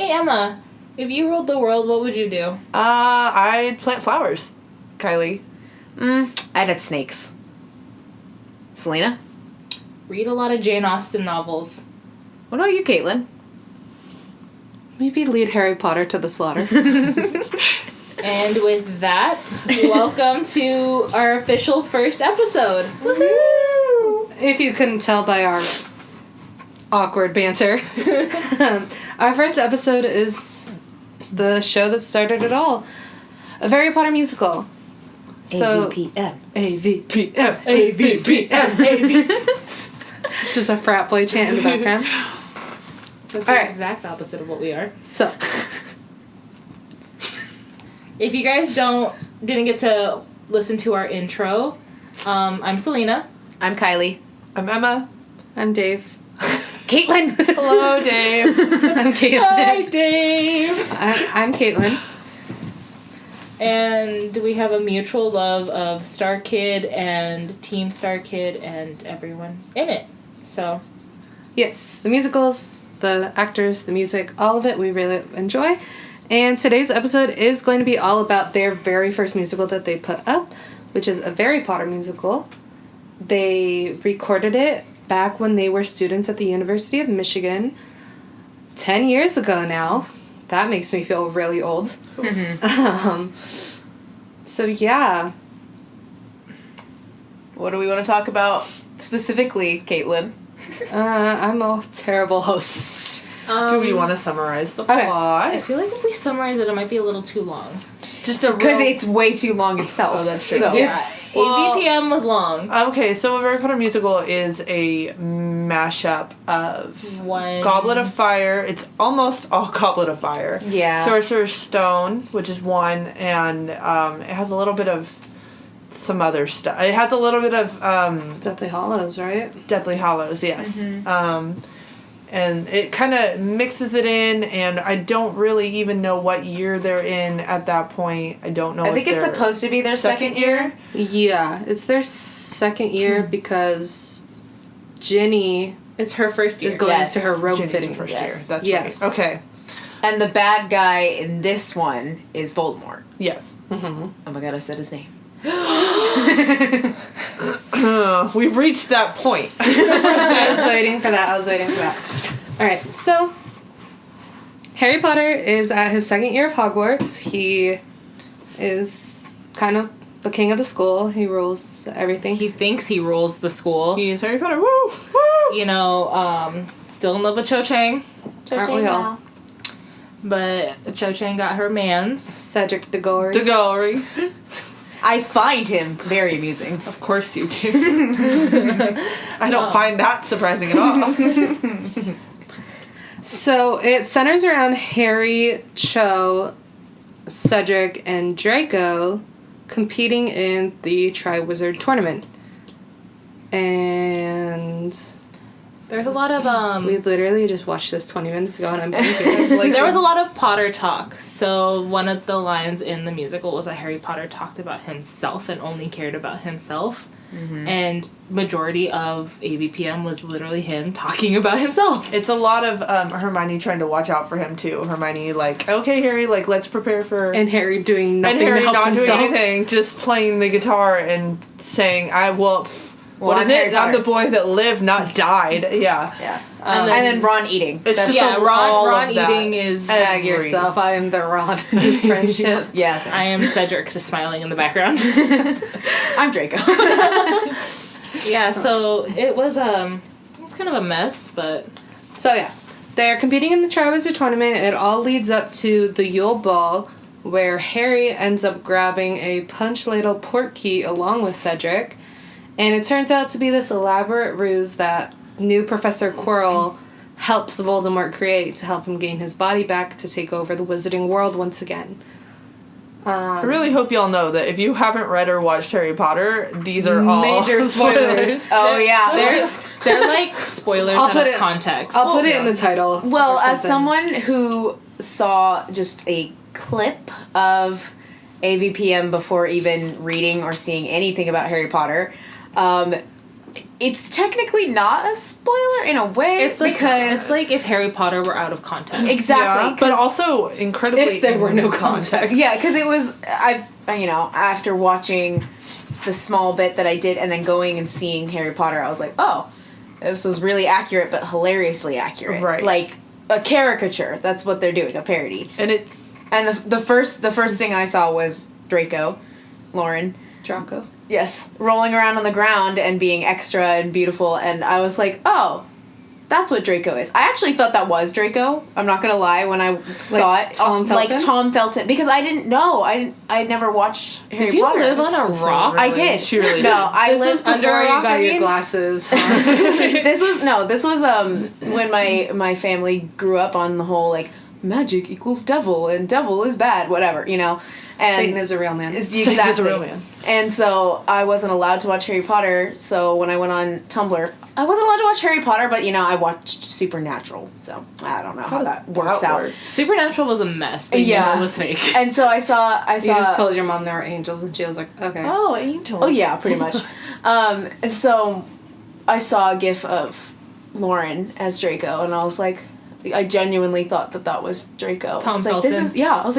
Hey, Emma, if you ruled the world, what would you do? I'd plant flowers. Kylie. I'd have snakes. Celina? Read a lot of Jane Austen novels. What about you, Kaitlyn? Maybe lead Harry Potter to the slaughter. And with that, welcome to our official first episode. Woohoo! If you couldn't tell by our awkward banter, our first episode is the show that started it all. A Harry Potter musical. So, AVPM. AVPM. AVPM. Just a frat boy chant in the background. That's All the right. exact opposite of what we are. So, If you guys didn't get to listen to our intro, I'm Celina. I'm Kylie. I'm Emma. I'm Dave. Kaitlyn! Hello, Dave. I'm Caitlin. Hi, Dave. I'm Caitlin. And we have a mutual love of StarKid and Team StarKid and everyone in it. So, Yes, the musicals, the actors, the music, all of it we really enjoy. And today's episode is going to be all about their very first musical that they put up, which is a Harry Potter musical. They recorded it back when they were students at the University of Michigan 10 years ago now. That makes me feel really old. So yeah. What do we want to talk about specifically, Kaitlyn? I'm a terrible host. Do we want to summarize the Okay. plot? I feel like if we summarize it might be a little too long. Just a Because real... it's way too long itself. Oh, that's true. So. Yeah, It's- AVPM was long. Okay, so a Harry Potter musical is a mashup of One. Goblet of Fire. It's almost all Goblet of Fire. Yeah. Sorcerer's Stone, which is one, and it has a little bit of some other stuff. It has a little bit of Deathly Hallows, right? Deathly Hallows, yes. And it kind of mixes it in, and I don't really even know what year they're in at that point. I don't know. I think it's supposed to be their second year. Yeah, it's their second year because Ginny It's her first year. is going Yes. to her robe Ginny's fitting. the first Yes. year. That's Yes. right. Okay. And the bad guy in this one is Voldemort. Yes. Oh my god, I said his name. We've reached that point. I was waiting for that. Alright, so Harry Potter is at his second year of Hogwarts. He is kind of the king of the school. He rules everything. He thinks he rules the school. He's Harry Potter. Woo! Woo! You know, still in love with Cho Chang. Aren't we all? But Cho Chang got her mans. Cedric Diggory. Diggory. I find him very amusing. Of course you do. I don't find that surprising at all. So it centers around Harry, Cho, Cedric, and Draco competing in the Triwizard Tournament. And There's a lot of we literally just watched this 20 minutes ago and I'm blanking. like there was a lot of Potter talk. So one of the lines in the musical was that Harry Potter talked about himself and only cared about himself. And majority of AVPM was literally him talking about himself. It's a lot of Hermione trying to watch out for him too. Hermione like, okay, Harry, like let's prepare for. And Harry doing nothing and Harry to help not himself. doing anything, just playing the guitar and saying, "I will." What I'm is it? Harry I'm Potter. the boy that lived, not died. Yeah. Yeah. And And then Ron eating. It's That's- just Yeah, all Ron of that. eating is... Tag yourself. I am the Ron in this friendship. yes. I am Cedric just smiling in the background. I'm Draco. Yeah, so it was kind of a mess, but So yeah, they're competing in the Triwizard Tournament. It all leads up to the Yule Ball, where Harry ends up grabbing a punch ladle portkey along with Cedric, and it turns out to be this elaborate ruse that new Professor Quirrell helps Voldemort create to help him gain his body back to take over the wizarding world once again. I really hope y'all know that if you haven't read or watched Harry Potter, these are all Major spoilers. Oh, yeah. they're like spoilers I'll out put of it- context. I'll put it in the title. Well, or as something. someone who saw just a clip of AVPM before even reading or seeing anything about Harry Potter, it's technically not a spoiler in a way. It's like, because... It's like if Harry Potter were out of context. Exactly. Yeah, but also incredibly... If there were no context. Yeah, because it was... after watching the small bit that I did and then going and seeing Harry Potter, I was like, oh, this was really accurate, but hilariously accurate. Right. Like, a caricature. That's what they're doing, a parody. And it's... And the first thing I saw was Lauren. Draco. Yes, rolling around on the ground and being extra and beautiful, and I was like, oh, that's what Draco is. I actually thought that was Draco. I'm not gonna lie, when I saw it. Tom Felton? Like Tom Felton. Because I didn't know. I'd never watched Harry Did you Potter. live on a rock? I did. She really No, did. I This was lived before under a you rock, got I your mean? glasses. this was when my family grew up on the whole, like, magic equals devil, and devil is bad, whatever, you know? And Satan is a real man. Exactly. Satan is a real man. And so I wasn't allowed to watch Harry Potter, so when I went on Tumblr, I wasn't allowed to watch Harry Potter, but, I watched Supernatural, so I don't know how that works out. Supernatural was a mess. They knew it was fake. And so I saw... You just told your mom there were angels, and she was like, okay. Oh, angel. Oh, yeah, pretty much. So I saw a gif of Lauren as Draco, and I was like... I genuinely thought that was Draco. Tom I was like, Felton.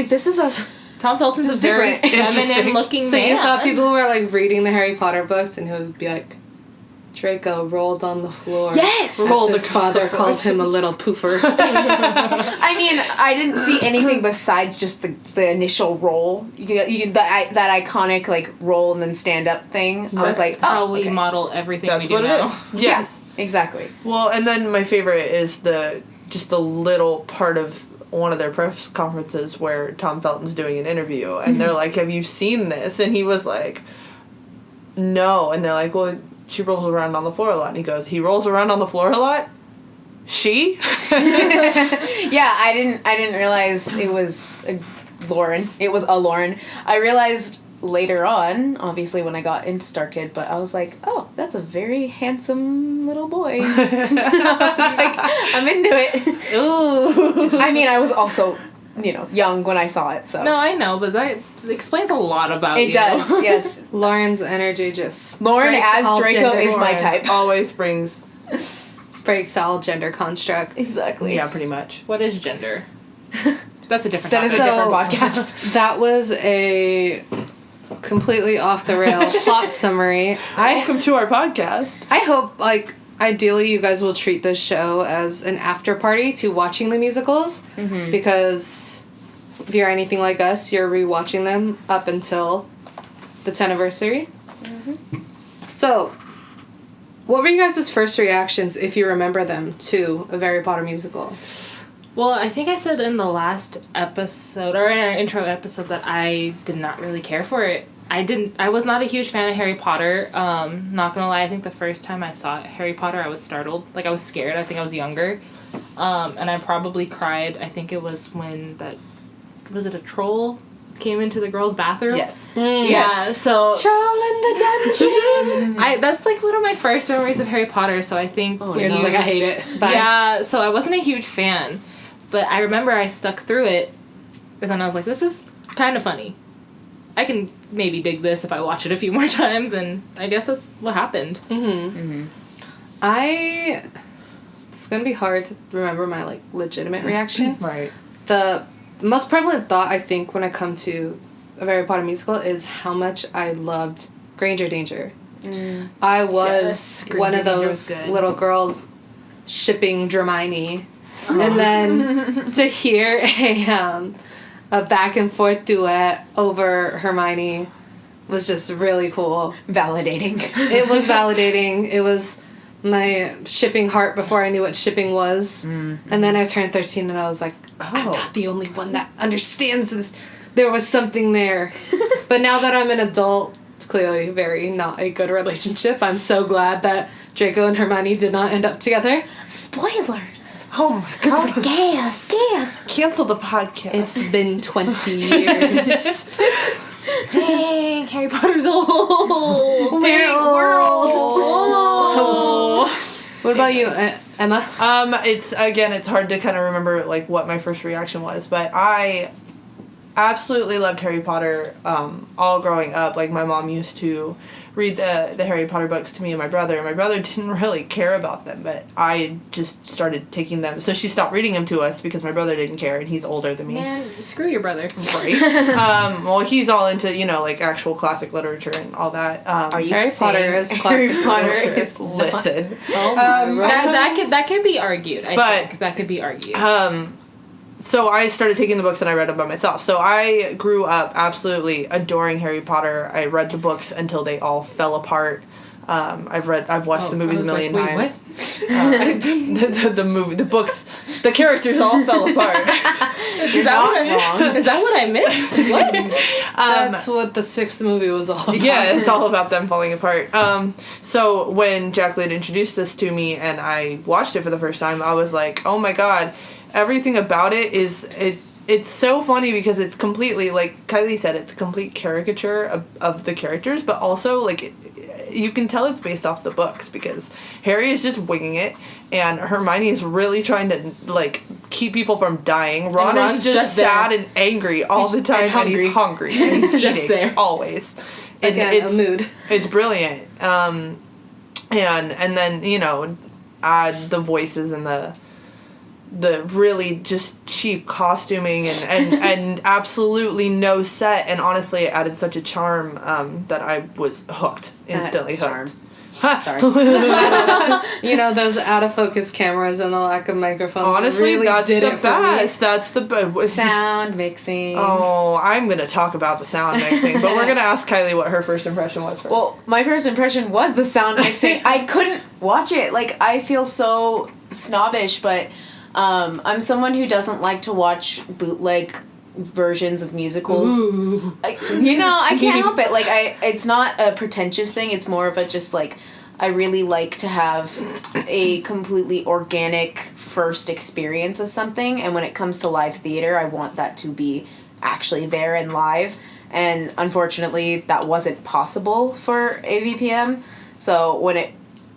this is a... Tom Felton's This a is very different. feminine looking So man. you thought people were like reading the Harry Potter books, and he would be like, Draco rolled on the floor. Yes! As Rolled his across father the floor. called him a little poofer. I mean, I didn't see anything besides just the initial roll. That iconic, like, roll and then stand up thing. I was like, oh, how we okay. model everything That's we do what now. it is. Yes. Yeah, exactly. Well, and then my favorite is the little part of one of their press conferences where Tom Felton's doing an interview, and they're like, have you seen this? And he was like, no. And they're like, well, she rolls around on the floor a lot. And he goes, he rolls around on the floor a lot? She? Yeah, I didn't realize it was Lauren. It was a Lauren. I realized later on, obviously, when I got into StarKid, but I was like, oh, that's a very handsome little boy. I was like, I'm into it. Ooh. I mean, I was also, young when I saw it, so. No, I know, but that explains a lot about you. It does, yes. Lauren's energy just Lauren breaks as all Draco gender- is my type. Always brings... breaks all gender constructs. Exactly. Yeah, pretty much. What is gender? That's a different That is a topic. different podcast. That was a completely off the rail plot summary. Welcome to our podcast. I hope, like, ideally you guys will treat this show as an after party to watching the musicals, because if you're anything like us, you're rewatching them up until the 10th anniversary. So, what were you guys' first reactions, if you remember them, to a Harry Potter musical? Well, I think I said in the last episode, or in our intro episode, that I did not really care for it. I was not a huge fan of Harry Potter. Not gonna lie, I think the first time I saw Harry Potter, I was startled. Like, I was scared. I think I was younger. And I probably cried. I think it was when was it a troll came into the girls' bathroom? Yes. Yeah, so... Troll in the dungeon! that's, like, one of my first memories of Harry Potter, so I think... You're just like, I hate it. Bye. Yeah, so I wasn't a huge fan. But I remember I stuck through it, and then I was like, this is kind of funny. I can maybe dig this if I watch it a few more times, and I guess that's what happened. It's gonna be hard to remember my, like, legitimate reaction. Right. The most prevalent thought, I think, when I come to a Harry Potter musical is how much I loved Granger Danger. I was Yes, one of Granger Danger was those good. little girls shipping Hermione. And then to hear a back and forth duet over Hermione was just really cool. Validating. It was validating. It was my shipping heart before I knew what shipping was. And then I turned 13 and I was like, I'm not the only one that understands this. There was something there. But now that I'm an adult, it's clearly very not a good relationship. I'm so glad that Draco and Hermione did not end up together. Spoilers. Oh my god. Gas. Cancel the podcast. It's been 20 years. Dang, Harry Potter's old. We're old. What about you, Emma? It's hard to kind of remember, like, what my first reaction was, but I absolutely loved Harry Potter all growing up. Like, my mom used to read the Harry Potter books to me and my brother. My brother didn't really care about them, but I just started taking them. So she stopped reading them to us because my brother didn't care, and he's older than me. Man, screw your brother. Right. Well, he's all into, like, actual classic literature and all that. Are you Harry saying Potter is classic Harry Potter literature. is not- Listen. Oh my That could be argued. I think that could be argued. So I started taking the books and I read them by myself. So I grew up absolutely adoring Harry Potter. I read the books until they all fell apart. I've watched the movies a million times. The books, the characters all fell apart. Is that what I missed? What? That's what the 6th movie was all about. Yeah, it's all about them falling apart. So when Jacqueline introduced this to me and I watched it for the first time, I was like, oh my god, everything about it is... It's so funny because it's completely, like Kylie said, it's a complete caricature of the characters, but also, like, you can tell it's based off the books because Harry is just winging it, and Hermione is really trying to, like, keep people from dying. Ron is just sad and angry all the time, and he's hungry. And he's just eating, there. always. And Again, a mood. It's brilliant. And then, add the voices and the really just cheap costuming and absolutely no set, and honestly it added such a charm that I was hooked, instantly hooked. Sorry. Those out of focus cameras and the lack of microphones. Honestly, really that's did the it for best. me. That's the best. Sound mixing. Oh, I'm gonna talk about the sound mixing, but we're gonna ask Kylie what her first impression was first. Well, my first impression was the sound mixing. I couldn't watch it. Like, I feel so snobbish, but I'm someone who doesn't like to watch bootleg versions of musicals. Ooh. I can't help it. Like, it's not a pretentious thing. It's more of a just, like, I really like to have a completely organic first experience of something, and when it comes to live theater, I want that to be actually there and live, and unfortunately, that wasn't possible for AVPM, so when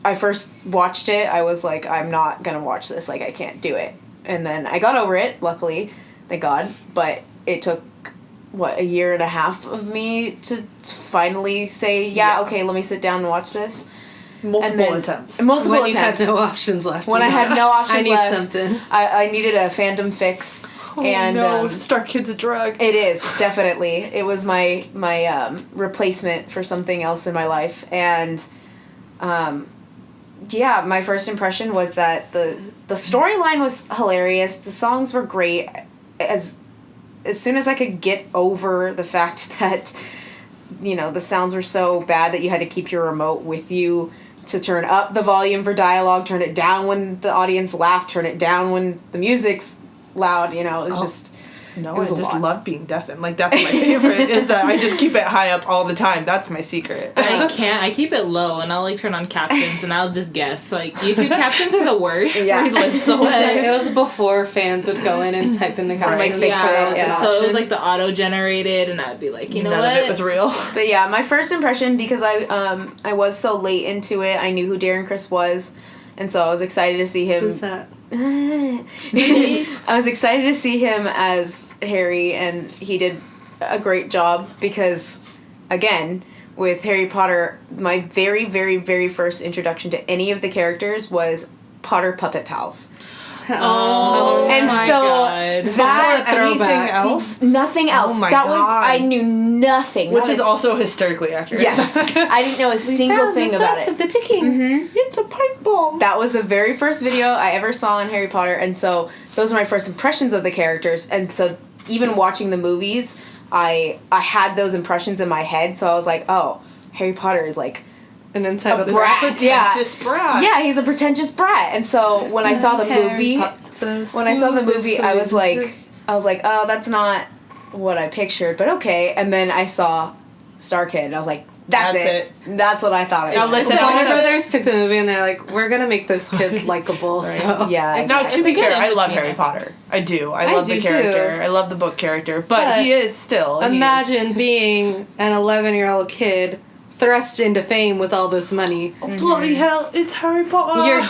I first watched it, I was like, I'm not gonna watch this, like, I can't do it. And then I got over it, luckily, thank God, but it took, a year and a half of me to finally say, okay, let me sit down and watch this. Multiple attempts. When you had no options left. When I had no options I need left. something. I needed a fandom fix. Oh and no, StarKid's a drug. It is, definitely. It was my replacement for something else in my life. And my first impression was that the storyline was hilarious. The songs were great. As soon as I could get over the fact that, the sounds were so bad that you had to keep your remote with you to turn up the volume for dialogue, turn it down when the audience laughed, turn it down when the music's loud, it was just... No, it was I a just lot. love being deafened. Like, that's my favorite, is that I just keep it high up all the time. That's my secret. I can't. I keep it low, and I'll, like, turn on captions, and I'll just guess. Like, YouTube captions are the worst. Yeah. It was before fans would go in and type in the captions. fix it, So it option. was, like, the auto-generated, and I'd be like, you know None what? of it was real. But yeah, my first impression, because I was so late into it, I knew who Darren Criss was, and so I was excited to see him. Who's that? I was excited to see him as Harry, and he did a great job because, again, with Harry Potter, my very, very, very first introduction to any of the characters was Potter Puppet Pals. Oh, And my so God. that Anything throwback. else? nothing else. Oh my that God. was I knew nothing. Which Not is a- also hysterically accurate. yes. I didn't know a single thing about it. Of the ticking. Mm-hmm. It's a pipe bomb. That was the very first video I ever saw on Harry Potter, and so those were my first impressions of the characters. And so even watching the movies, I had those impressions in my head. So I was like, oh, Harry Potter is like An entitled brat. Pretentious brat. yeah, he's a pretentious brat. And so when I saw the movie, I was like, oh, that's not what I pictured, but okay. And then I saw StarKid, and I was like, that's it. That's what I thought. Now listen, The I Warner wanna- Brothers took the movie and they're like, we're gonna make this kid likable. So Yeah. Now, It's to a be good fair, I love entertainer. Harry Potter. I do. I I love do the character. too. I love the book character. But But he is still. imagine being an 11-year-old kid thrust into fame with all this money, Oh, bloody hell, it's Harry Potter.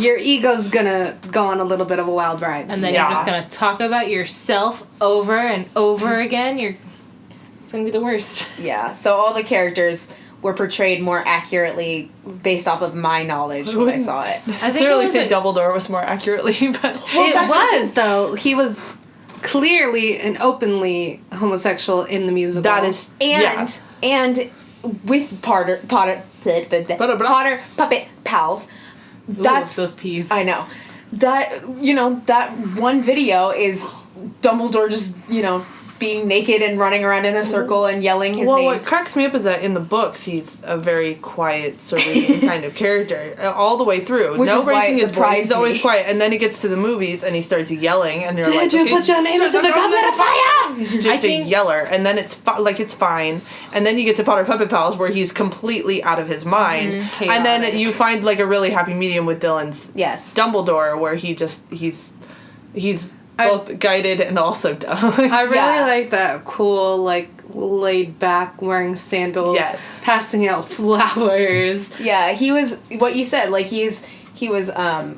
your ego's gonna go on a little bit of a wild ride. And then you're just gonna talk about yourself over and over again. It's gonna be the worst. Yeah, so all the characters were portrayed more accurately based off of my knowledge when I saw it. necessarily say Dumbledore was more accurately, but It was, though. He was clearly and openly homosexual in the musical. that is And with Potter puppet pals. That's those peas. I know. That one video is Dumbledore just, being naked and running around in a circle and yelling his name. What cracks me up is that in the books he's a very quiet, serene kind of character all the way through. Which is why raising it his voice. surprised He's always me. quiet, and then he gets to the movies and he starts yelling, and you're like, Did you put your name into the goblet of fire? He's just a yeller, and then it's it's fine, and then you get to Potter Puppet Pals where he's completely out of his mind, and then you find like a really happy medium with Dylan's Dumbledore where he's both guided and also dumb. I really like that cool, like, laid back, wearing sandals, passing out flowers. Yeah, he was what you said. Like he was a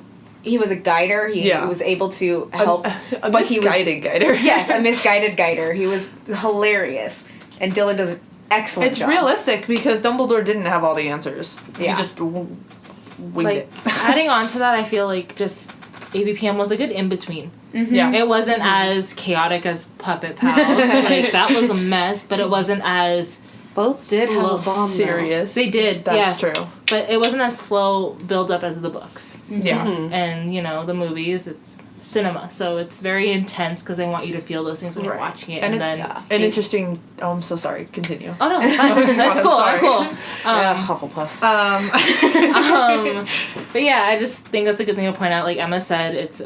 guider. He was able to help, but he was guider. Yes, a misguided guider. He was hilarious, and Dylan does an excellent job. It's realistic because Dumbledore didn't have all the answers. Yeah. He just winged it. Adding on to that, I feel like just AVPM was a good in-between. Yeah. It wasn't as chaotic as Puppet Pals. Like, that was a mess, but it wasn't as... Both did have a bomb, serious. They did, That's true. But it wasn't as slow build-up as the books. Yeah. And, the movies, it's cinema. So it's very intense because they want you to feel those things when you're watching it. And it's then an interesting... Oh, I'm so sorry. Continue. Oh, no, fine. That's cool. I'm cool. Hufflepuffs. But yeah, I just think that's a good thing to point out. Like Emma said, it's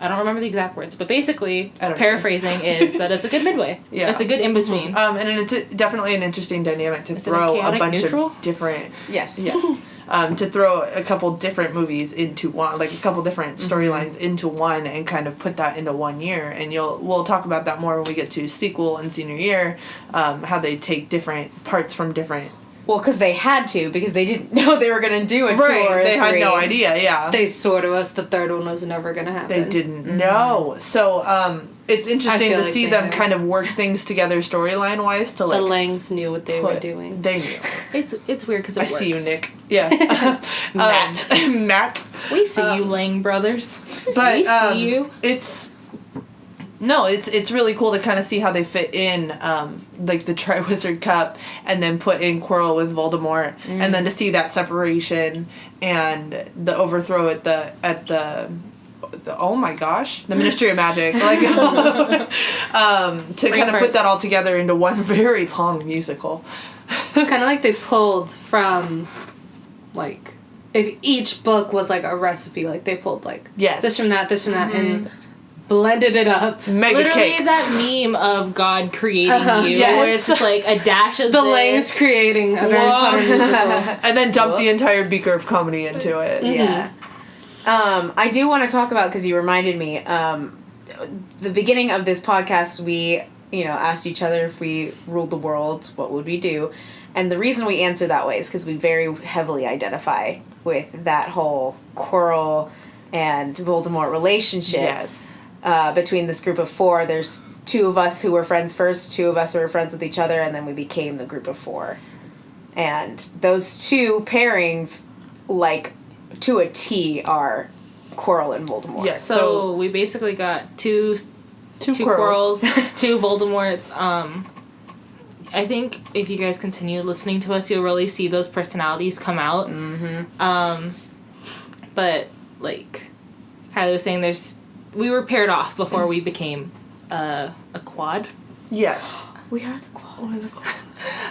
I don't remember the exact words, but basically, paraphrasing is that it's a good midway. Yeah. It's a good in-between. And it's definitely an interesting dynamic to Is throw it a bunch neutral? of different... Yes. To throw a couple different movies into one, like a couple different storylines into one, and kind of put that into 1 year. And we'll talk about that more when we get to sequel and senior year, how they take different parts from different... Well, because they had to, because they didn't know they were going to do a two or a they had three. no idea, yeah. They swore to us the third one was never going to happen. They didn't know. So, it's interesting to see them kind of work things together storyline-wise to, like... The Langs knew what they were doing. They knew. It's weird because it works. I see you, Nick. Yeah. Matt. We see you, Lang brothers. But, we see you. It's really cool to kind of see how they fit in, like the Triwizard Cup, and then put in Quirrell with Voldemort, and then to see that separation and the overthrow at the oh my gosh, the Ministry of Magic, like to kind of put that all together into one very long musical. It's kind of like they pulled from, like, if each book was like a recipe, like they pulled like this from that, and blended it up. Literally cake. that meme of God creating you, where it's just like a dash of the this. Langs creating a Harry Potter musical. And then dump the entire beaker of comedy into it. Yeah. I do want to talk about, because you reminded me, the beginning of this podcast, we, asked each other if we ruled the world, what would we do? And the reason we answer that way is because we very heavily identify with that whole Quirrell and Voldemort relationship. Yes. Between this group of four, there's two of us who were friends first, two of us who were friends with each other, and then we became the group of four. And those two pairings, like, to a T, are Quirrell and Voldemort. Yes. So we basically got two Quirrells, two Voldemorts. I think if you guys continue listening to us, you'll really see those personalities come out. But, like Kylie was saying, we were paired off before we became a quad. Yes. We are the quads.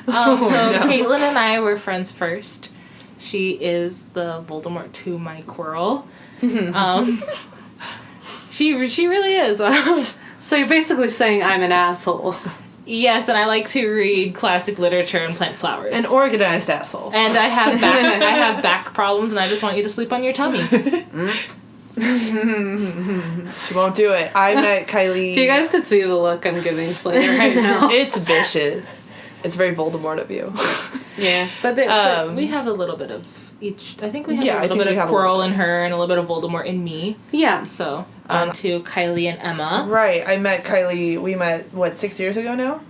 Kaitlyn and I were friends first. She is the Voldemort to my Quirrell. She really is. So you're basically saying I'm an asshole. Yes, and I like to read classic literature and plant flowers. An organized asshole. And I have back problems, and I just want you to sleep on your tummy. She won't do it. I met Kylie. If you guys could see the look I'm giving Slater right now. It's vicious. It's very Voldemort of you. Yeah. But we have a little bit of each. I think we have Yeah, a little bit of Quirrell in her and a little bit of Voldemort in me. Yeah. So, on to Kylie and Emma. Right. I met Kylie, we met, 6 years ago now?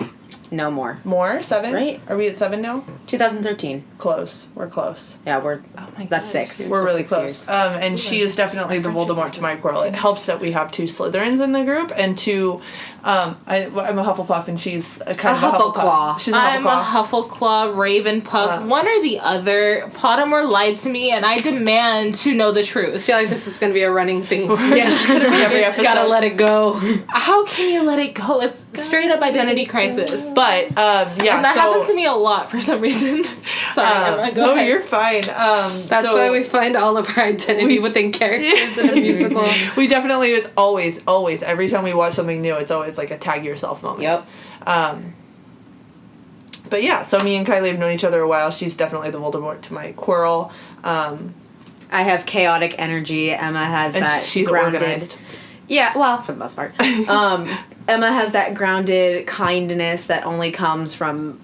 No more. More? 7? Right. Are we at 7 now? 2013. Close. We're close. Yeah, we're. Oh my That's gosh. 6. We're really 6 close. years. And she is definitely the Voldemort to my Quirrell. It helps that we have 2 Slytherins in the group and 2. I'm a Hufflepuff and she's a kind of a Huffleclaw. She's a I'm a Huffleclaw. Huffleclaw, Ravenclaw, one or the other. Pottermore lied to me, and I demand to know the I truth. feel like this is going to be a running thing. Yeah. You just gotta let it go. How can you let it go? It's straight up identity crisis. But, yeah, And that happens to me a lot for some reason. Sorry, Emma, go no, ahead. you're fine. That's why we find all of our identity within characters in a musical. We definitely, it's always, every time we watch something new, it's always like a tag yourself moment. Yep. But yeah, so me and Kylie have known each other a while. She's definitely the Voldemort to my Quirrell. I have chaotic energy. Emma has And that she's grounded. organized. Yeah, well, for the most part. Emma has that grounded kindness that only comes from,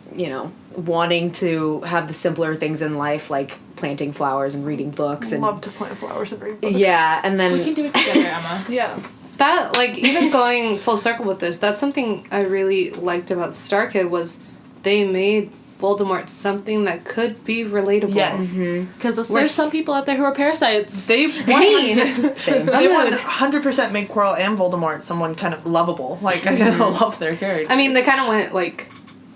wanting to have the simpler things in life, like planting flowers and reading books. And Love to plant flowers and read books. yeah, and then We can do it together, Emma. Yeah. That, even going full circle with this, that's something I really liked about StarKid was they made Voldemort something that could be relatable. Yes. Because there's some people out there who are parasites. They same. They 100% made Quirrell and Voldemort someone kind of lovable. Like, I love their character. I mean, they kind of went,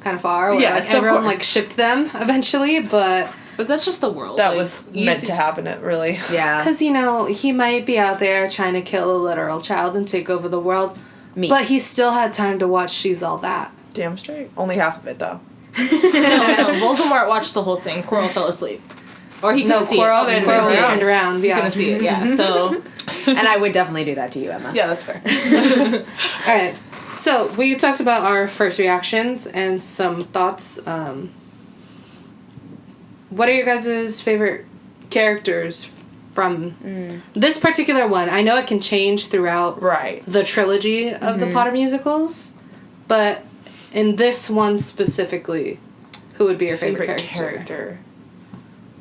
kind of far. Where, Yes, of everyone, course. shipped them eventually, but... But that's just the world. that Like, was you meant see- to happen, it really. yeah. Because, he might be out there trying to kill a literal child and take over the world, Me. but he still had time to watch She's All That. Damn straight. Only half of it, though. No, Voldemort watched the whole thing. Quirrell fell asleep. Or he couldn't see Quirrell, it. Quirrell was yeah. turned around, He yeah. couldn't see it, yeah. So, And I would definitely do that to you, Emma. Yeah, that's fair. All right. So we talked about our first reactions and some thoughts. What are your guys' favorite characters from this particular one? I know it can change throughout Right. the trilogy of the Potter musicals, but in this one specifically, who would be your favorite character?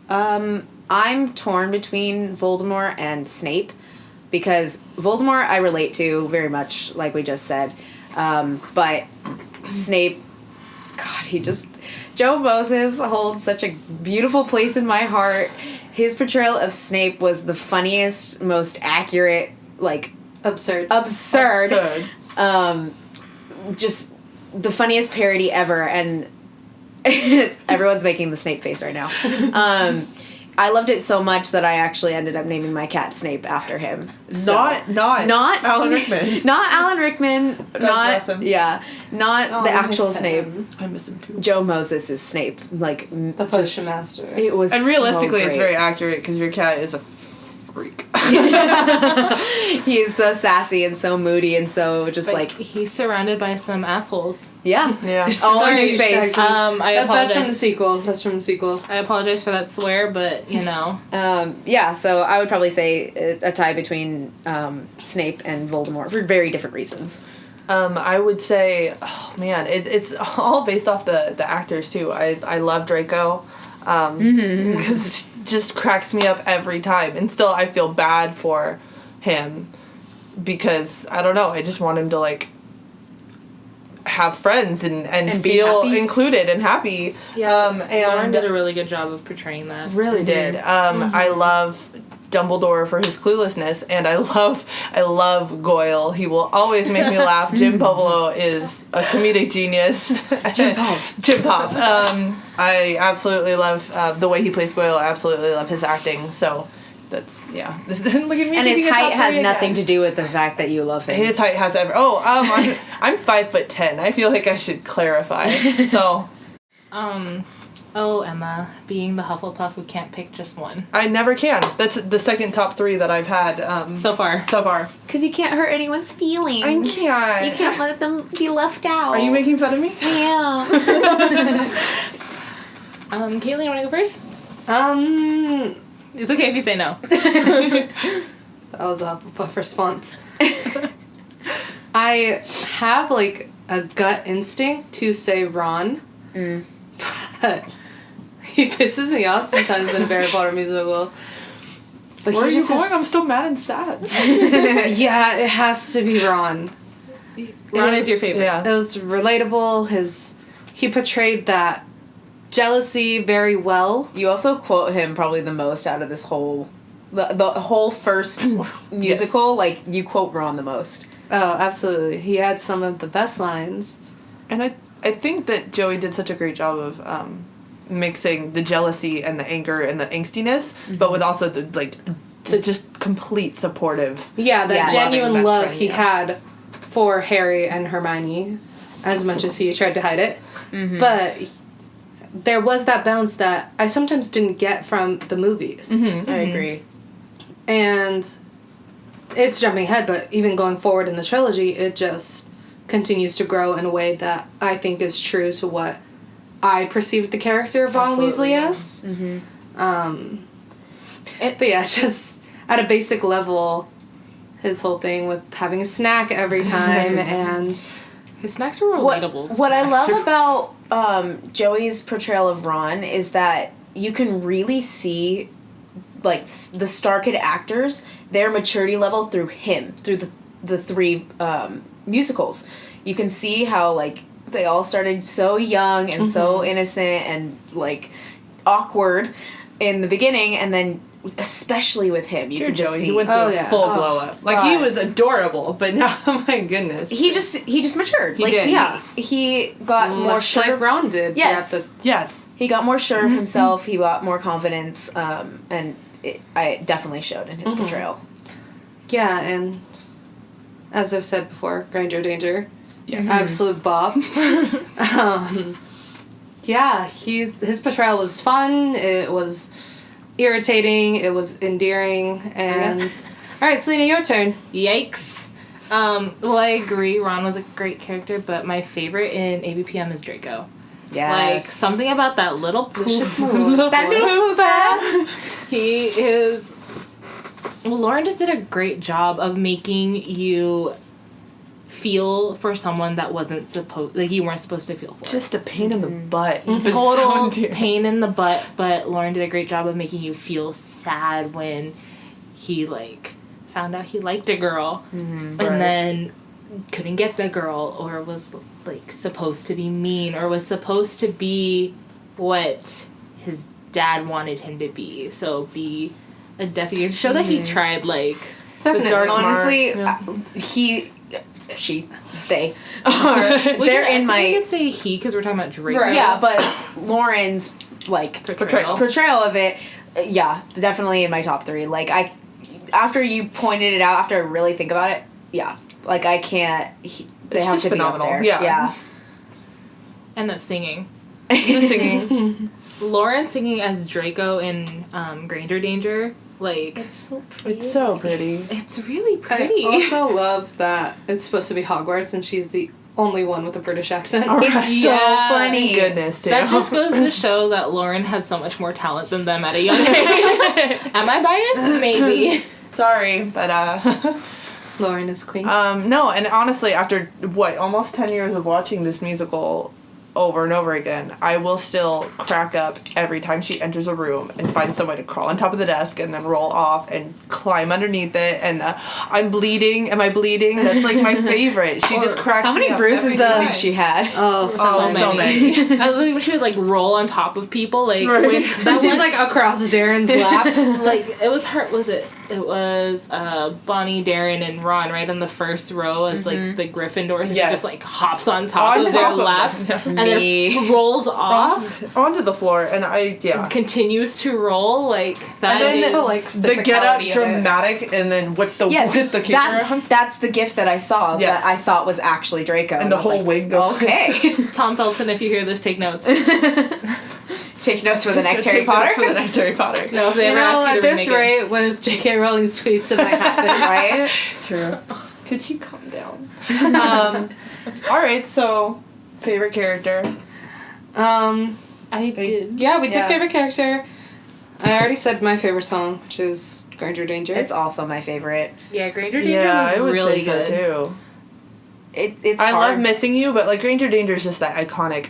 I'm torn between Voldemort and Snape because Voldemort I relate to very much, like we just said. But Snape, God, Joe Moses holds such a beautiful place in my heart. His portrayal of Snape was the funniest, most accurate, Absurd. absurd. Just the funniest parody ever, and everyone's making the Snape face right now. I loved it so much that I actually ended up naming my cat Snape after him. So, Not Alan Rickman. Not Alan Rickman. bless him. Not the actual Snape. I miss him too. Joe Moses is Snape. The Potion Master. It was And realistically, so it's great. very accurate because your cat is a freak. He is so sassy and so moody and so just But he's surrounded by some assholes. yeah. Yeah. All in Sorry, his face. I That's from the apologize. sequel. I apologize for that swear, but Yeah, so I would probably say a tie between Snape and Voldemort for very different reasons. I would say, oh man, it's all based off the actors too. I love Draco, because it just cracks me up every time, and still I feel bad for him because I don't know. I just want him to have friends and be feel happy. included and happy. Lauren And did a really good job of portraying that. really did. I love Dumbledore for his cluelessness, and I love Goyle. He will always make me laugh. Jim Povolo is a comedic genius. Jim Pop. I absolutely love the way he plays Goyle. I absolutely love his acting. So that's Look at me. And his picking a height top has three again. nothing to do with the fact that you love him. His height has I'm 5'10". I feel like I should clarify. So. Oh, Emma, being the Hufflepuff who can't pick just one. I never can. That's the second top 3 that I've had So far. Because you can't hurt anyone's feelings. I can't. You can't let them be left out. Are you making fun of me? Yeah. Kaitlyn, you want to go first? It's okay if you say no. That was a Hufflepuff response. I have a gut instinct to say Ron, But he pisses me off sometimes in a Harry Potter musical. But Where are you just going? is- I'm still mad and sad. Yeah, it has to be Ron. Ron is your favorite. Yeah. It was relatable. He portrayed that jealousy very well. You also quote him probably the most out of this whole... The whole first musical, like, you quote Ron the most. Oh, absolutely. He had some of the best lines. And I think that Joey did such a great job of mixing the jealousy and the anger and the angstiness, but with also the just complete supportive. Yeah, that Yeah. genuine Loving best love friend, he yeah. had for Harry and Hermione, as much as he tried to hide it. But there was that balance that I sometimes didn't get from the movies. I agree. And it's jumping ahead, but even going forward in the trilogy, it just continues to grow in a way that I think is true to what I perceived the character of Ron Absolutely, Weasley yeah. as. But yeah, just at a basic level, his whole thing with having a snack every time and His snacks were relatable. What I love about Joey's portrayal of Ron is that you can really see, like, the StarKid actors, their maturity level through him, through the three musicals. You can see how, like, they all started so young and so innocent and, like, awkward in the beginning, and then especially with him, you Dear can just Joey, see he went through Oh, a yeah. full Oh, glow up. Like, he God. was adorable, but now, oh my goodness. he just matured. He like did. Yeah. he got more much sure. like Ron did. Yes. throughout Yes. He got more sure of himself. He got more confidence, and I definitely showed in his portrayal. Yeah, and as I've said before, Granger Danger. Yes. Absolute Bob. Yeah, his portrayal was fun, it was irritating, it was endearing, and... Alright, Celina, your turn. Yikes. Well, I agree. Ron was a great character, but my favorite in AVPM is Draco. Like, something about that little Lucius poof. Malfoy. that little poof. He is... Well, Lauren just did a great job of making you feel for someone that wasn't supposed... Like, you weren't supposed to feel for. Just a pain in the butt. Total It's so dear. pain in the butt, but Lauren did a great job of making you feel sad when he, like, found out he liked a girl and Right. then couldn't get the girl, or was, like, supposed to be mean, or was supposed to be what his dad wanted him to be. So be a Death Eater. Show that he tried, like... Definitely. dark mark, Honestly, yeah. they are. They're in I my could say he because we're talking about Draco. Right. yeah, but Lauren's like Portrayal. portrayal of it, yeah, definitely in my top 3. Like after you pointed it out, after I really think about it, yeah, like I can't. They It's have just to be phenomenal, up there. yeah. And that singing. The singing. Lauren singing as Draco in Granger Danger, like, It's so pretty. It's so pretty. it's really pretty. I also love that it's supposed to be Hogwarts and she's the only one with a British accent. All It's right. so Yeah. funny. Goodness, too. That just goes to show that Lauren had so much more talent than them at a young age. Am I biased? Maybe. Sorry, but Lauren is queen. no, and honestly, after what, almost 10 years of watching this musical over and over again, I will still crack up every time she enters a room and finds some way to crawl on top of the desk and then roll off and climb underneath it, and I'm bleeding. Am I bleeding? That's like my favorite. She just cracks How me many up bruises every do you time. think she had? Oh, so So many. many. I love when she would, like, roll on top of people, like, Right. when And that she's one, like across Darren's lap. like, it was her, it was Bonnie, Darren, and Ron right on the first row as, like, the Gryffindors, and she Yes. just, like, hops on top On of their top of laps, them, and Me. then rolls off, onto the floor, and continues to roll, like, that And then is... like the get up physicality of it. dramatic, and then with the Yes, camera that's the gift that I saw Yes. that I thought was actually Draco. and the I was whole like, wig goes. okay. Tom Felton, if you hear this, take notes. Take notes for the next Harry Take notes Potter. for the next Harry Potter. No, if they You ever know, ask you at to this remake it. rate, with J.K. Rowling's tweets, it might happen. Right? True. Could she calm down? All right. So, favorite character. I did. Yeah, we did Yeah. favorite character. I already said my favorite song, which is Granger Danger. It's also my favorite. Yeah, Granger Danger was I would really say good. so too. it's I hard. love Missing You, but like Granger Danger is just that iconic,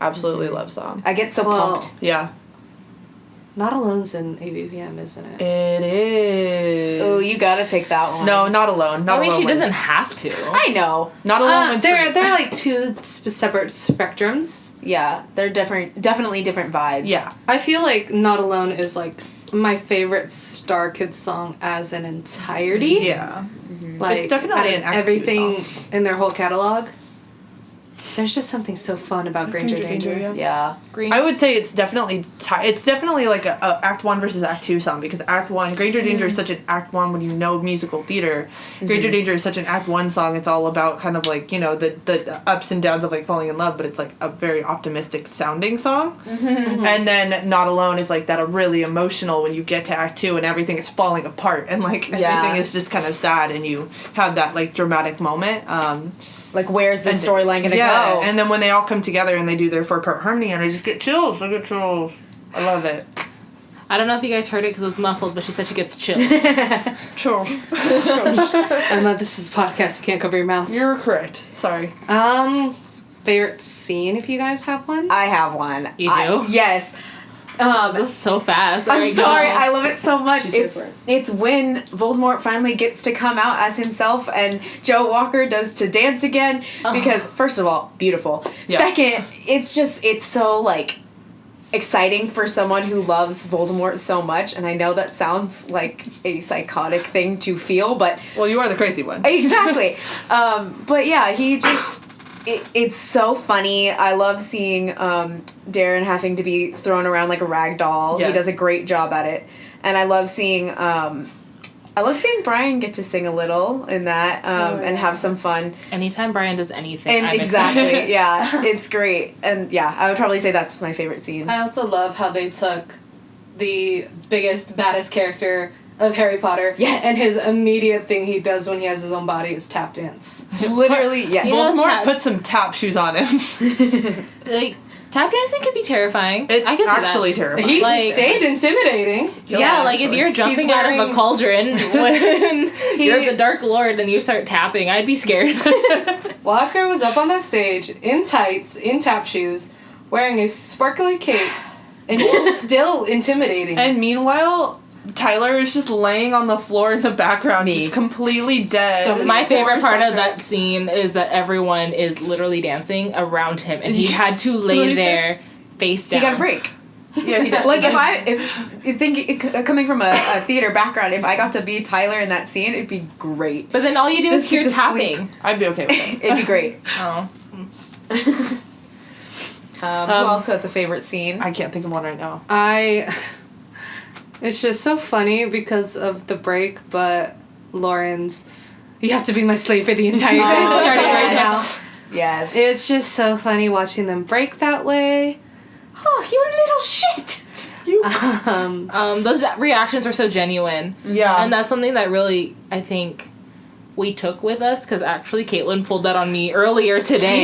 absolutely love song. I get so pumped. Yeah. Not Alone's in AVPM, isn't it? It is. Oh, you gotta pick that one. No, Not Alone. Not I mean, Alone she wins. doesn't have to. I know. Not Alone wins They're for- like two separate spectrums. Yeah, they're different. Definitely different vibes. Yeah. I feel like Not Alone is like my favorite StarKids song as an entirety. Yeah. Like It's definitely out of an Act Two everything song. in their whole catalog. There's just something so fun about Granger Danger. Yeah. Green. I would say it's definitely it's definitely like a Act 1 versus Act 2 song, because Act 1, Granger Danger is such an Act 1 when you know musical theater. Granger Danger is such an Act 1 song. It's all about kind of like, you know, the ups and downs of like falling in love, but it's like a very optimistic sounding song. And then Not Alone is like that really emotional when you get to Act 2 and everything is falling apart and like everything is just kind of sad and you have that like dramatic moment. Like, where's the And- storyline gonna yeah, go? and then when they all come together and they do their 4-part harmony, and I just get chills. I get chills. I love it. I don't know if you guys heard it because it was muffled, but she said she gets chills. Chills. Emma, this is a podcast. You can't cover your mouth. You're correct. Sorry. Favorite scene, if you guys have one. I have one. You do? Yes. That was so fast. I'm There we sorry, go. I love it so much. She's here It's for it. it's when Voldemort finally gets to come out as himself and Joe Walker does To Dance Again, because first of all, beautiful. Yeah. Second, it's so like exciting for someone who loves Voldemort so much, and I know that sounds like a psychotic thing to feel, but Well, you are the crazy one. exactly. But yeah, he just it's so funny. I love seeing Darren having to be thrown around like a rag doll. Yes. He does a great job at it, and I love seeing Brian get to sing a little in that and have some fun. Anytime Brian does anything, And I'm exactly, excited. yeah, it's great. And yeah, I would probably say that's my favorite scene. I also love how they took the biggest, baddest character of Harry Potter. Yes. And his immediate thing he does when he has his own body is tap dance. Literally, yes. You know, Voldemort put some tap shoes on him. Like, tap dancing can be terrifying. It's I can see actually that. terrifying. He Like- stayed intimidating. Yeah, like if actually. you're jumping He's out of wearing- a cauldron when you're the Dark Lord and you start tapping, I'd be scared. Walker was up on that stage in tights, in tap shoes, wearing a sparkly cape, and he was still intimidating. And meanwhile, Tyler is just laying on the floor in the background, just completely dead. So My favorite Poor part of sucker. that scene is that everyone is literally dancing around him, and he had to lay there face down. He got a break. Yeah, he did. Like if you think coming from a theater background, if I got to be Tyler in that scene, it'd be great. But then all you do Just is hear get to tapping. sleep. I'd be okay with it. It'd be great. Oh. Who else has a favorite scene? I can't think of one right now. It's just so funny because of the break, but Lauren's, you have to be my slave for the entire day, starting right now. Yes. It's just so funny watching them break that way. Oh, you're a little shit. Those reactions are so genuine. Yeah. And that's something that really, I think, we took with us, because actually Kaitlyn pulled that on me earlier today.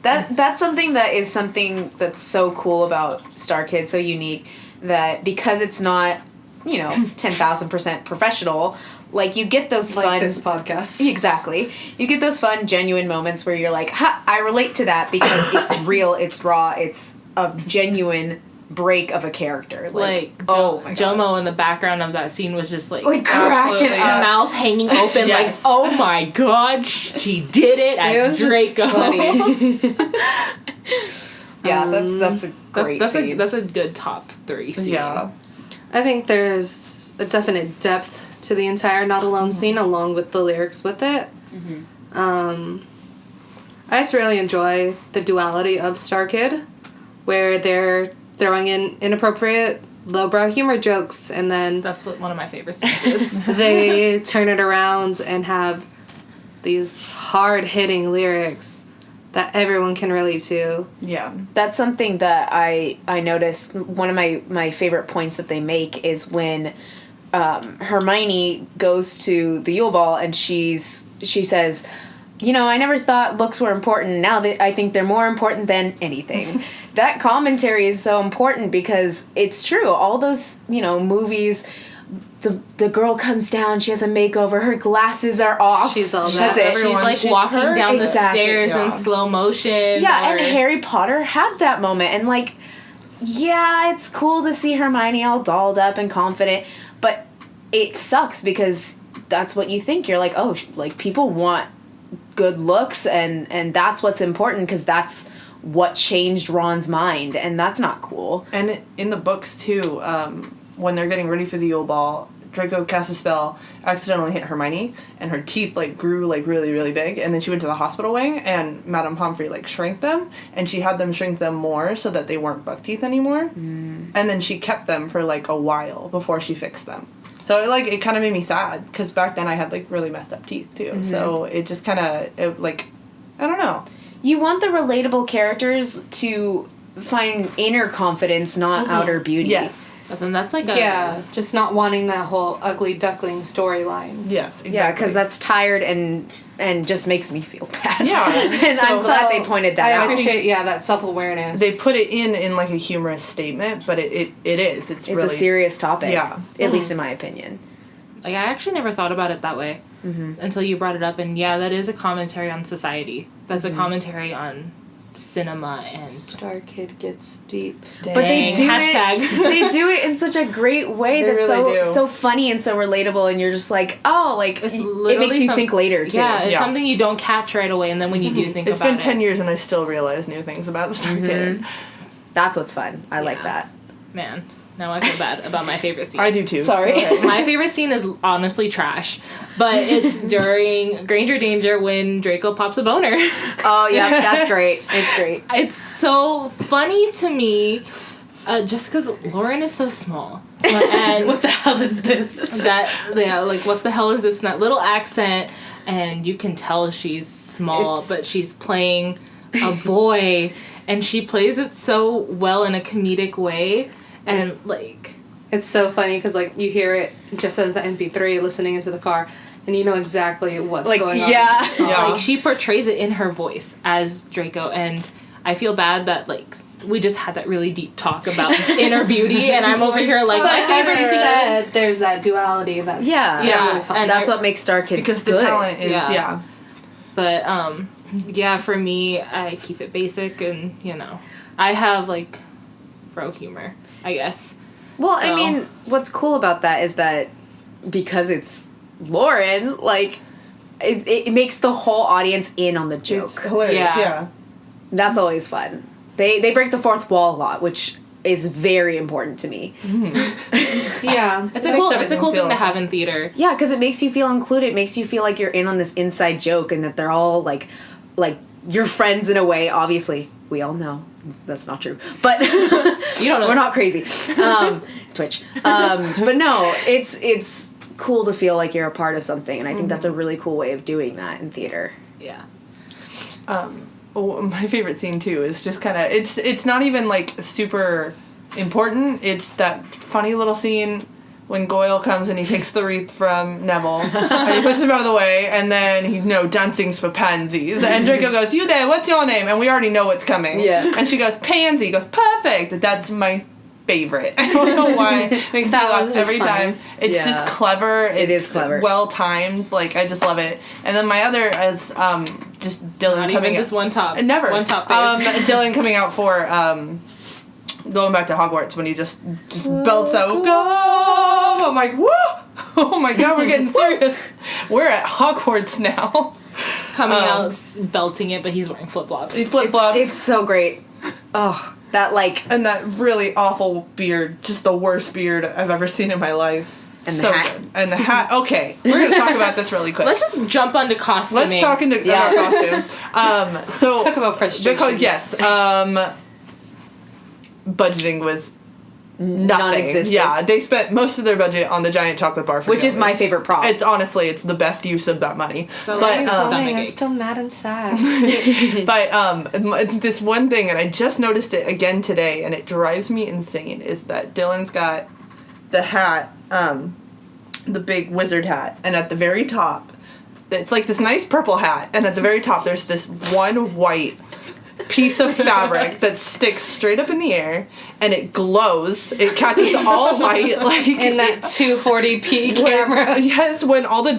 That's something that's so cool about StarKids, so unique, that because it's not, 10,000% professional, like you get those Like fun this podcast. Exactly. You get those fun, genuine moments where you're like, ha, I relate to that because it's real, it's raw, it's a genuine break of a character. Like, oh my God. Jomo in the background of that scene was just like cracking Absolutely, up. mouth hanging open, Yes. like, oh my god, she did it It as was just Draco. funny. Yeah, that's a great scene. That's a good top 3 scene. Yeah. I think there's a definite depth to the entire Not Alone scene, along with the lyrics with it. I just really enjoy the duality of StarKid, where they're throwing in inappropriate, lowbrow humor jokes, and then That's what one of my favorite scenes is. they turn it around and have these hard-hitting lyrics that everyone can relate to. Yeah. That's something that I noticed. One of my favorite points that they make is when Hermione goes to the Yule Ball and she says, I never thought looks were important. Now that I think they're more important than anything. That commentary is so important because it's true. All those, movies, the girl comes down, she has a makeover, her glasses are off. She's all That's that. it. She's like She's walking her. down Exactly. the stairs in slow motion. Yeah, or- and Harry Potter had that moment, and like, yeah, it's cool to see Hermione all dolled up and confident, but it sucks because that's what you think. You're like, oh, like people want good looks, and that's what's important because that's what changed Ron's mind, and that's not cool. And in the books, too, when they're getting ready for the Yule Ball, Draco cast a spell, accidentally hit Hermione, and her teeth, like, grew, like, really, really big, and then she went to the hospital wing, and Madame Pomfrey, like, shrank them, and she had them shrink them more so that they weren't buck teeth anymore, and then she kept them for, like, a while before she fixed them. So, it kind of made me sad, because back then I had, like, really messed up teeth, too, so it just kind of, like, I don't know. You want the relatable characters to find inner confidence, not outer beauty. Yes. But then that's like a... Yeah, just not wanting that whole ugly duckling storyline. Yes, exactly. Yeah, because that's tired and just makes me feel bad. Yeah. And I'm glad they pointed that out. I appreciate, that self-awareness. They put it in like, a humorous statement, but it is. It's really... a serious topic. Yeah. At least in my opinion. Like, I actually never thought about it that way until you brought it up. And yeah, that is a commentary on society. That's a commentary on cinema and... StarKid gets deep. But they do Hashtag. it. They do it in such a great way They that's really do. so funny and so relatable, and you're just like, oh, like It's it literally makes you think later too. Yeah, it's Yeah. something you don't catch right away, and then when you do think It's about it... been 10 years and I still realize new things about StarKid. That's what's fun. I like Yeah. that. Man, now I feel bad about my favorite scene. I do too. Sorry. My favorite scene is honestly trash, but it's during Granger Danger when Draco pops a boner. Oh yeah, that's great. It's great. It's so funny to me, just because Lauren is so small. And What the hell is this? what the hell is this? And that little accent, and you can tell she's small, but she's playing a boy, and she plays it so well in a comedic way, and like... It's so funny because, you hear it just as the MP3 listening into the car, and you know exactly what's going on. Yeah. Yeah. Like, she portrays it in her voice as Draco, and I feel bad that, we just had that really deep talk about inner beauty, and I'm over here like, But my as favorite you scene- said, there's that duality that's Yeah. really fun. And That's what makes StarKid Because the good. talent is, Yeah. But, yeah, for me, I keep it basic, and, I have, bro humor, I guess. Well, I So- mean, what's cool about that is that because it's Lauren, it makes the whole audience in on the It's joke. hilarious, Yeah. yeah. That's always fun. They break the fourth wall a lot, which is very important to me. Yeah. It's a Makes cool everything thing feel to have in theater. Yeah, because it makes you feel included. It makes you feel like you're in on this inside joke and that they're all like your friends in a way. Obviously, we all know that's not true, but You don't know. we're not crazy. Twitch. But no, it's cool to feel like you're a part of something, and I think that's a really cool way of doing that in theater. Yeah. My favorite scene too is just kind of it's not even super important. It's that funny little scene when Goyle comes and he takes the wreath from Neville and he pushes him out of the way, and then he dancing's for pansies, and Draco goes, "You there? What's your name?" And we already know what's coming. Yeah. And she goes, "Pansy." He goes, "Perfect." That's my favorite. I don't know why. It makes me That laugh was just every funny. time. It's Yeah. just clever. It is clever. Well timed. I just love it. And then my other is just Dylan Not coming even just one top. Never. One top face. Dylan coming out for going back to Hogwarts when he just belts out, "Go!" I'm like, whoa! Oh my god, we're getting serious. We're at Hogwarts now. Coming out belting it, but he's wearing flip-flops. He flip-flops. It's so great. Oh, that and that really awful beard, just the worst beard I've ever seen in my life. And the so hat. good. And the hat. Okay, we're gonna talk about this really quick. Let's just jump onto costuming. Let's talk into our costumes. So Let's talk about frustrations. yes, budgeting was nothing. Non-existent. Yeah, they spent most of their budget on the giant chocolate bar, for which is Dylan. my favorite prop. It's honestly, it's the best use of that money. So, But like, I'm ache. still mad and sad. but this one thing, and I just noticed it again today, and it drives me insane, is that Dylan's got the hat, the big wizard hat, and at the very top, it's like this nice purple hat, and at the very top there's this one white piece of fabric that sticks straight up in the air and it glows. It catches all light, like in that 240p camera. Yes, when all the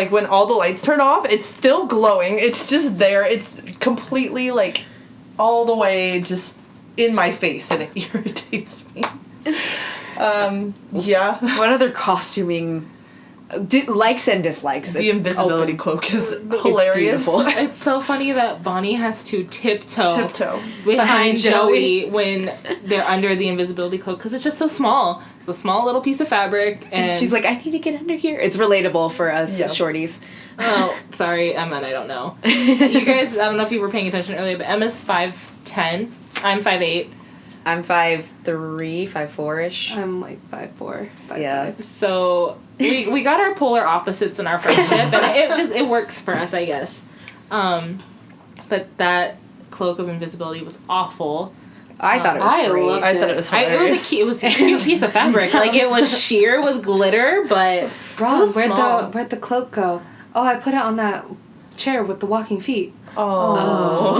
when all the lights turn off, it's still glowing. It's just there. It's completely like all the way just in my face, and it irritates me. Yeah. What other costuming likes and dislikes? The invisibility cloak is hilarious. It's so funny that Bonnie has to tiptoe Tiptoe. behind Joey when they're under the invisibility cloak because it's just so small. It's a small little piece of fabric, and she's like, I need to get under here. It's relatable for us shorties. Oh, sorry, Emma, I don't know. You guys, I don't know if you were paying attention earlier, but Emma's 5'10". I'm 5'8". I'm 5'3", 5'4"-ish. I'm like 5'4", 5'5". Yeah. So we got our polar opposites in our friendship, and it works for us, I guess. But that cloak of invisibility was awful. I thought it was great. loved I thought it was hilarious. It was a cute piece of fabric. Like, it was sheer with glitter, but Ron, small. where'd the cloak go? Oh, I put it on that chair with the walking feet. Oh.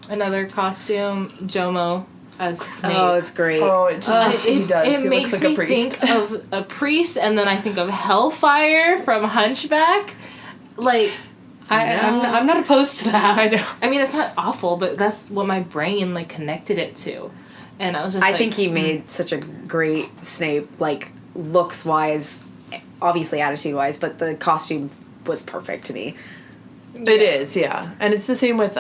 Another costume, Jomo as Snape. Oh, it's great. Oh, it just he does. It He makes looks like me a priest. think of a priest, and then I think of Hellfire from Hunchback. Like, I'm not opposed to that. I know. I mean, it's not awful, but that's what my brain like connected it to, and I was just. I think he made such a great Snape, like looks wise, obviously attitude wise, but the costume was perfect to me. It is, yeah. And it's the same with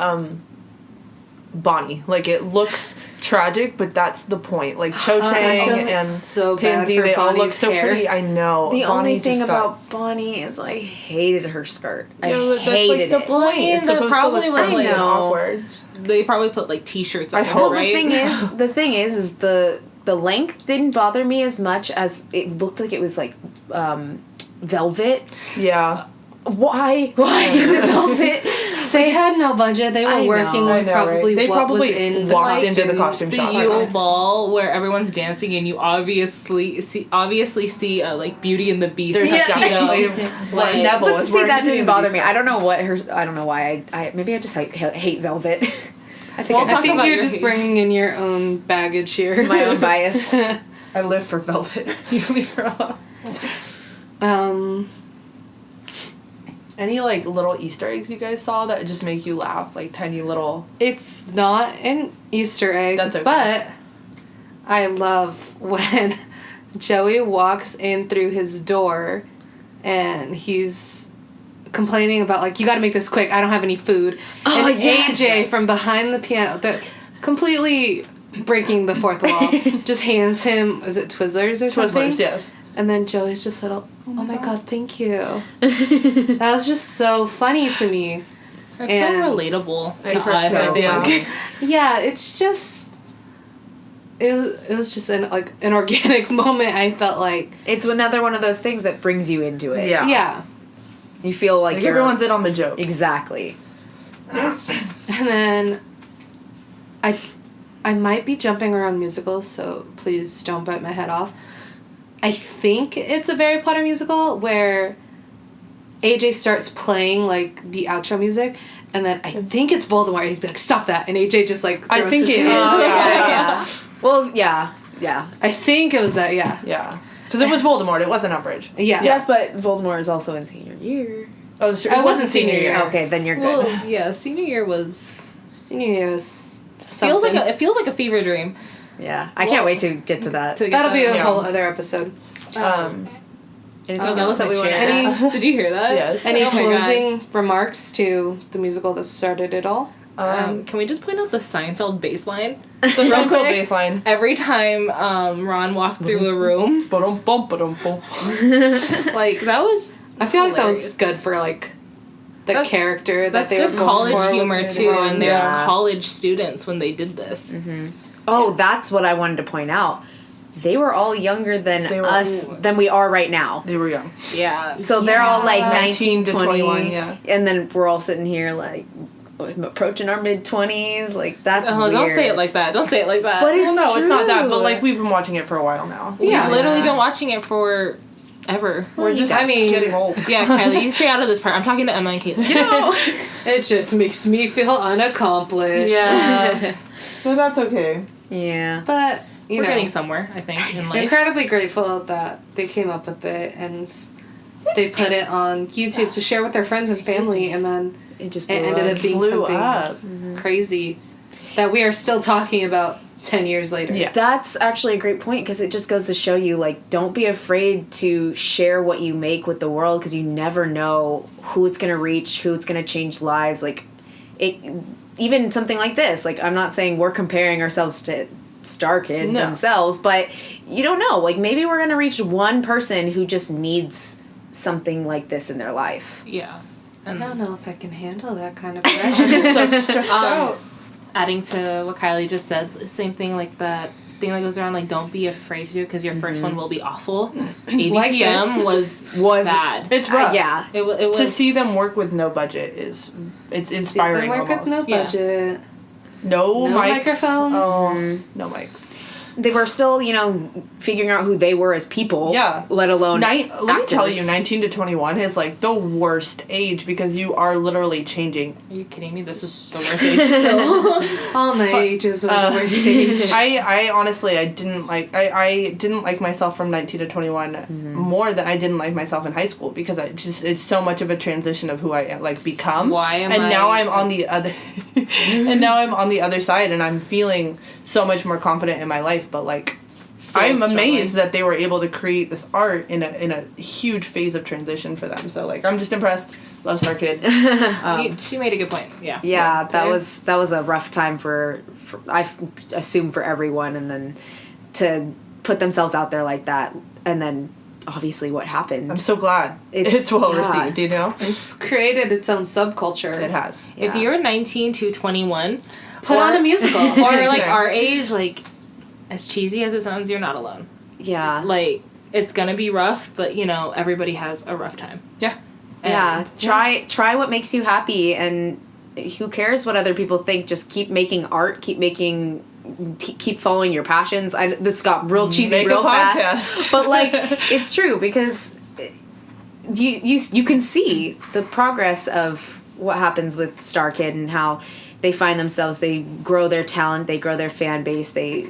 Bonnie. Like, it looks tragic, but that's the point. Like, Cho Chang and so bad Pansy, for they all look Bonnie's so hair. pretty. I know. The Bonnie only thing just got- about Bonnie is I hated her skirt. I Yeah, that's hated like it. the point. Well, I mean, It's there supposed probably to look was, friendly like, and awkward. they probably put like t-shirts. I on hope. it, right? The thing is the length didn't bother me as much as it looked like it was like velvet. Yeah. Why is it velvet? They had no budget. They I were know. working I with know, probably right? They what probably was in the walked costume. into the costume The shop. Yule Ball where everyone's dancing and you obviously see like Beauty and the Beast. There's definitely Like, Neville But is see, wearing that Beauty didn't and the bother Beast. me. I don't know why I maybe I just hate velvet. I think Well, I talk think about you're your just hate. bringing in your own baggage here. my own bias. I live for velvet. You leave her alone. Any, like, little Easter eggs you guys saw that just make you laugh? Like, tiny little... It's not an Easter egg, That's okay. but I love when Joey walks in through his door and he's complaining about, like, you gotta make this quick, I don't have any food. Oh, and yes. AJ from behind the piano, completely breaking the fourth wall, just hands him, is it Twizzlers or something? Twizzlers, yes. And then Joey's just little, oh my god, thank you. That was just so funny to me. It's And so relatable. to It's us, so I think. funny. Yeah, it's just it was just an organic moment. I felt like It's another one of those things that brings you into it. Yeah. yeah. You feel like Like, you're everyone's in on the joke. exactly. And then I might be jumping around musicals, so please don't bite my head off. I think it's a Harry Potter musical where AJ starts playing like the outro music, and then I think it's Voldemort. He's like, "Stop that!" And AJ just like I throws think his it is. hands. yeah. Well, yeah. I think it was that. Yeah. Yeah. Because it was Voldemort, it wasn't Umbridge. Yeah. Yes, but Voldemort is also in senior year. Oh, sure. I wasn't senior year. Okay, then you're good. Well, yeah, senior year was Senior year was feels something. like a fever dream. Yeah, I can't wait to get to that. That'll be a Yeah. whole other episode. Anything that else was that my we want to chair. add? Did you hear that? Yes. Any Oh my God. closing remarks to the musical that started it all? Can we just point out the Seinfeld bass line? The Real Franco quick? baseline. Every time Ron walked through a room, Ba-dum-bum, ba-dum-bum. like that was. I feel like that was hilarious. good for like the That's- character that That's they good were going college for with humor the too, Ron. and they're Yeah. college students when they did this. Oh, that's what I wanted to point out. They were all younger than They were- us, than we are right now. They were young. Yeah. So they're all like 19, 19 to 20, 21, yeah. and then we're all sitting here like approaching our mid-20s. Like, that's Oh, weird. don't say it like that. Don't say it like that. But Well, no, it's not that, true. but like we've been watching it for a while now. We've Yeah. literally been watching it for ever. We're just getting old. Yeah, Kylie, you stay out of this part. I'm talking to Emma and Kaitlyn. You know, It just makes me feel unaccomplished. Yeah. But that's okay. yeah. But, We're getting somewhere, I think, in life. incredibly grateful that they came up with it and they put it on YouTube to share with their friends and family, and then It just it ended up being Blew something up. crazy that we are still talking about 10 years later. Yeah. That's actually a great point because it just goes to show you, like, don't be afraid to share what you make with the world because you never know who it's going to reach, who it's going to change lives. Like, even something like this, like, I'm not saying we're comparing ourselves to StarKid themselves, but you don't know. Like, maybe we're going to reach one person who just needs something like this in their life. Yeah. I And don't know if I can handle that kind of pressure. So stressed out. adding to what Kylie just said, the same thing, like that thing that goes around, like, don't be afraid to do it because your first one will be awful. AVPM was bad. It's rough. Yeah. It was To see them work with no budget it's inspiring. They work almost. with no Yeah. budget. No No mics. microphones. Oh, no mics. They were still, figuring out who they were as people. Yeah. Let alone Let me tell actors. you, 19 to 21 is like the worst age because you are literally changing. Are you kidding me? This is the worst age still. All my ages are the worst age. I honestly I didn't like myself from 19 to 21 more than I didn't like myself in high school because it's so much of a transition of who I like become. Now I'm on the other and now I'm on the other side and I'm feeling so much more confident in my life, but like I'm amazed that they were able to create this art in a huge phase of transition for them. So like I'm just impressed. Love StarKid. She made a good point. Yeah. Yeah, that was a rough time for I assume for everyone, and then to put themselves out there like that, and then obviously what happened. I'm so glad it's well received. You know, It's created its own subculture. it has. If you're 19 to 21, Put on a musical. or like Yeah. our age, like as cheesy as it sounds, you're not alone. Yeah. Like it's gonna be rough, but everybody has a rough time. Yeah. Yeah, try what makes you happy, and who cares what other people think. Just keep making art, keep following your passions. This got real cheesy Make real a fast, podcast. but like it's true because you can see the progress of what happens with StarKid and how they find themselves, they grow their talent, they grow their fan base, they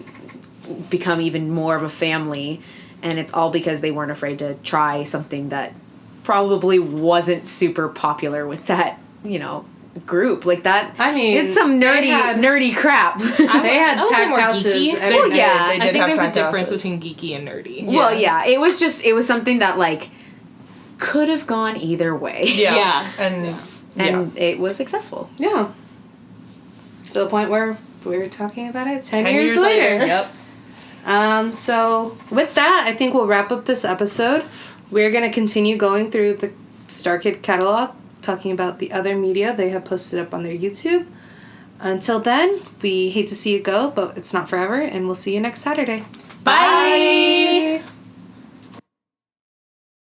become even more of a family, and it's all because they weren't afraid to try something that probably wasn't super popular with that, group like that. I mean, it's some nerdy crap. They had I would say packed more houses. geeky. every Well, night. yeah. They I did think have there's a packed difference houses. between geeky and nerdy. Well, yeah, it was something that like could have gone either way. Yeah. Yeah. And it was successful. Yeah. To the point where we were talking about it 10 years later. Yep. So with that, I think we'll wrap up this episode. We're going to continue going through the StarKid catalog, talking about the other media they have posted up on their YouTube. Until then, we hate to see you go, but it's not forever, and we'll see you next Saturday. Bye.